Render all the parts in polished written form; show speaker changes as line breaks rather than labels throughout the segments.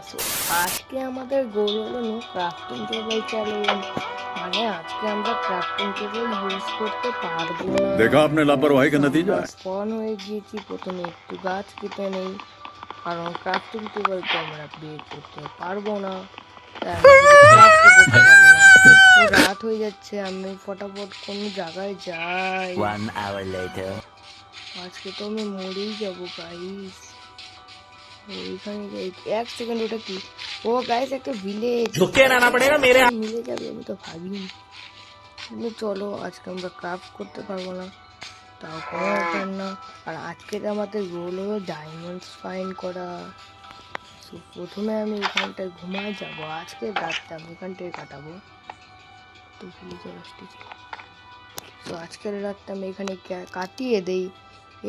So, আজকে আমাদের গোল হলো নো ক্রাফটিং টেবিল চ্যালেঞ্জ। মানে আজকে আমরা ক্রাফটিং টেবিল ইউজ করতে পারবো না।
देखा आपने लापरवाही का नतीजा है।
স্পন হয়ে গিয়েছি, প্রথমে একটু গাছ কেটে নেই, কারণ ক্রাফটিং টেবিল তো আমরা বের করতে পারবো না, তাই আমরা ক্রাফট করতে পারবো না। তো রাত হয়ে যাচ্ছে, আমি ফটাফট কোনো জায়গায় যাই।
1 hour later.
আজকে তো আমি মরেই যাবো গাইস। ওইখানে যাই, এক সেকেন্ড, ওটা কি? ও গাইস, একটা ভিলেজ।
झुके रहना पड़ेगा मेरे
মিলে যাবে, আমি তো ভাবিনি। কিন্তু চলো, আজকে আমরা ক্রাফট করতে পারবো না, তাও কোনো ব্যাপার না। আর আজকের আমাদের গোল হলো ডায়মন্ডস ফাইন্ড করা। তো প্রথমে আমি এখানটায় ঘুমায় যাব, আজকের রাতটা আমি এখানটায় কাটাবো। তো ভিলেজের আসতে, তো আজকের রাতটা আমি এখানে কাটিয়ে দেই,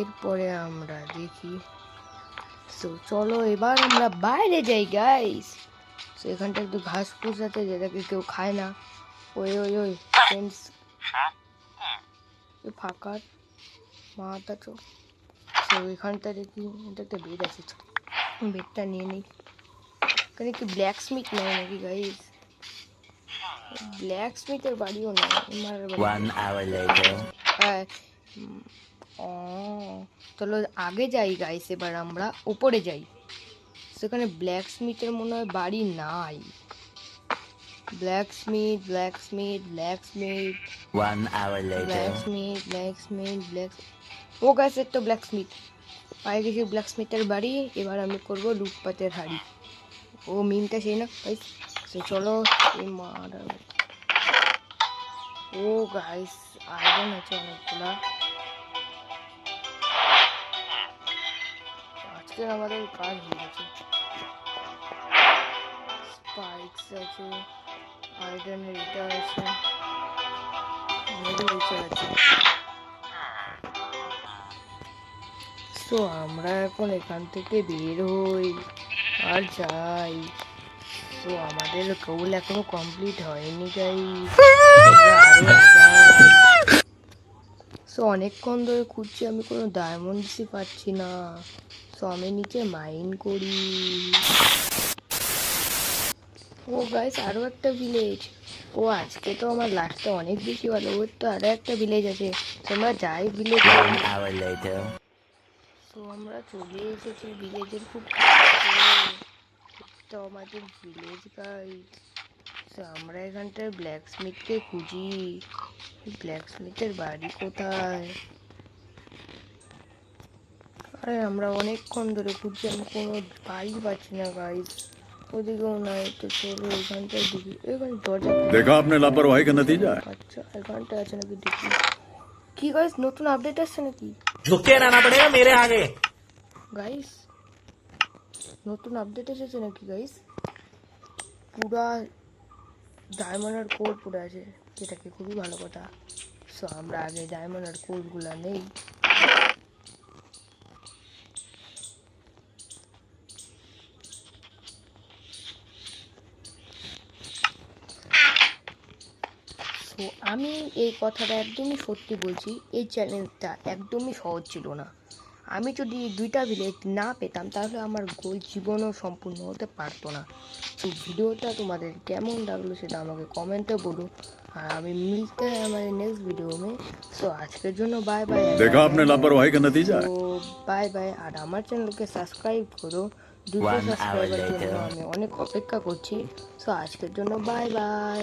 এরপরে আমরা দেখি। তো চলো এবার আমরা বাইরে যাই গাইস। তো এখানটা একটু ঘাস ফুস আছে যেটাকে কেউ খায় না। ওই ওই ওই ফ্রেন্ডস, ফাঁকার মাথা চো। তো এখানটা দেখি এটা একটা বেড আছে, বেডটা নিয়ে নিই। এখানে কি ব্ল্যাক স্মিথ নেয় নাকি গাইস? ব্ল্যাক স্মিথের বাড়িও নয়, মারার বাড়ি।
1 hour later.
হ্যাঁ, ও চলো আগে যাই গাইস, এবার আমরা উপরে যাই। সেখানে ব্ল্যাক স্মিথের মনে হয় বাড়ি নাই। Blacksmith, blacksmith, blacksmith,
1 hour
black
later.
Smith, blacksmith, black. Oh guys, তো ব্ল্যাক স্মিথ পাই গেছি, ব্ল্যাক স্মিথের বাড়ি। এবার আমি করব লুটপাটের হাড়ি। ও মিমটা সেই না গাইস? সে চলো এই মারা। ও গাইস, আয়রন আছে অনেকগুলা। আজকে আমাদের কাজ হয়ে গেছে। স্পাইকস আছে, আয়রনের এটা আছে, নিচে আছে। তো আমরা এখন এখান থেকে বের হই আর যাই। তো আমাদের গোল এখনো কমপ্লিট হয়নি গাইস, সো অনেকক্ষণ ধরে খুঁজছি, আমি কোনো ডায়মন্ডসই পাচ্ছি না। সো আমি নিচে মাইন করি। ও গাইস, আরো একটা ভিলেজ। ও আজকে তো আমার লাস্টে অনেক বেশি ভালো। ওর তো আরো একটা ভিলেজ আছে, তোমরা যাই ভিলেজ।
1 hour later.
তো আমরা চলে এসেছি ভিলেজের খুব কাছে। তো আমাদের ভিলেজ গাইস। তো আমরা এখানটায় ব্ল্যাক স্মিথকে খুঁজি। ব্ল্যাক স্মিথের বাড়ি কোথায়? আরে আমরা অনেকক্ষণ ধরে খুঁজছি, আমি কোনো বাড়ি পাচ্ছি না গাইস। ওদিকেও নাই। তো চলো এখানটায় দেখি, এখানে দরজা।
देखा आपने लापरवाही का नतीजा है।
আচ্ছা, এখানটা আছে নাকি দেখি। কি গাইস, নতুন আপডেট আসছে নাকি
झुके रहना पड़ेगा मेरे आगे.
গাইস? নতুন আপডেট এসেছে নাকি গাইস? পুরা ডায়মন্ড আর কোড পড়ে আছে, যেটা কি খুবই ভালো কথা। সো আমরা আগে ডায়মন্ড আর কোডগুলা নেই। তো আমি এই কথাটা একদমই সত্যি বলছি, এই চ্যালেঞ্জটা একদমই সহজ ছিল না। আমি যদি দুইটা ভিলেজ না পেতাম তাহলে আমার গোল জীবনও সম্পূর্ণ হতে পারতো না। তো ভিডিওটা তোমাদের কেমন লাগলো সেটা আমাকে কমেন্টে বলো। আর আমি মিলতে हैं हमारे नेक्स्ट वीडियो में। সো আজকের জন্য বাই বাই।
देखा आपने लापरवाही का नतीजा है।
তো বাই বাই। আর আমার চ্যানেলকে সাবস্ক্রাইব করো, 200
1 hour
সাবস্ক্রাইবার জন্য
later.
আমি অনেক অপেক্ষা করছি। সো আজকের জন্য বাই বাই।